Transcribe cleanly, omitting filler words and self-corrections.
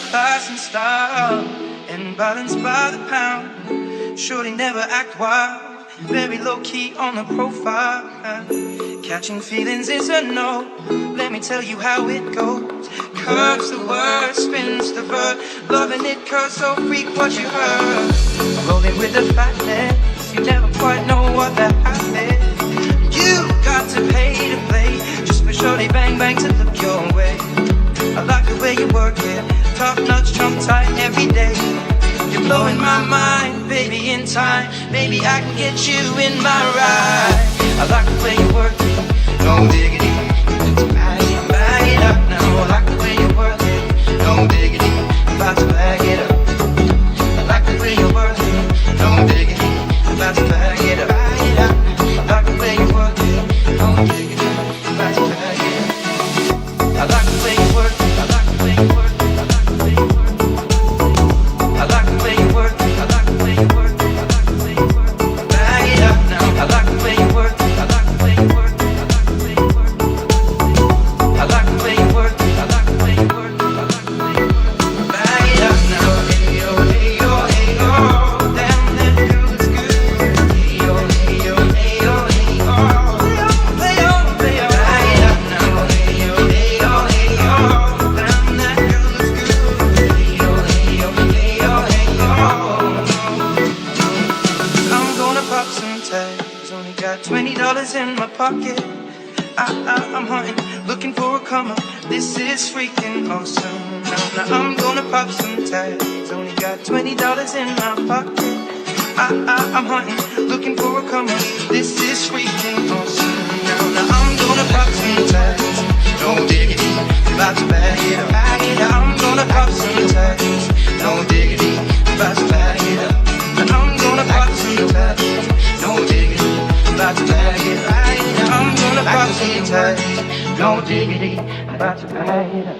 class and style, and balanced by the pound. Shorty never act wild, very low key on the profile. Catching feelings is a no, let me tell you how it goes. Curves the word, spins the verb, loving it cause so freak what you heard. Rolling with the fatness, you never quite know what that happened. You got to pay to play, just for shorty bang bang to look your way. I like the way you work it, top notch, trump tight every day. You're blowing my mind, baby, in time. Maybe I can get you in my ride. I like the way you work it, no diggity. Bag it up now. I like the way you work it, no diggity. About to bag it up. I like the way you work it, no diggity. About to bag it up. I like the way you work it, no diggity. About to bag it up. I like the way you work it. I like the way you work it. I like the way you work it. I like the way you work it. I like the way you work it. I like the way you work it. Bag it up now. I like the way you work it. I like the way you work it. I like the way you work it. I like the way you work it. I like the way you work it. I like the way you work it. Bag it up now. Hey yo, hey yo, hey yo. Damn, that feels good. Hey yo, hey yo, hey yo, hey yo. Play on, play on. Bag it up now. Hey yo, hey yo, hey yo. Damn, that feels good. Hey yo, hey yo, hey yo, hey yo. I'm gonna pop some tags. Only got $20 in my pocket. I'm hunting, looking for a come up. This is freaking awesome. Now I'm gonna pop some tags. Only got $20 in my pocket. I'm hunting, looking for a come up. This is freaking awesome. Now I'm gonna pop some tags. No diggity, about to bag it up. I'm gonna pop some tags. No diggity, about to bag it up. I'm gonna pop some tags. No diggity, about to bag it up. I'm gonna pop some tags. No diggity, about to bag it up.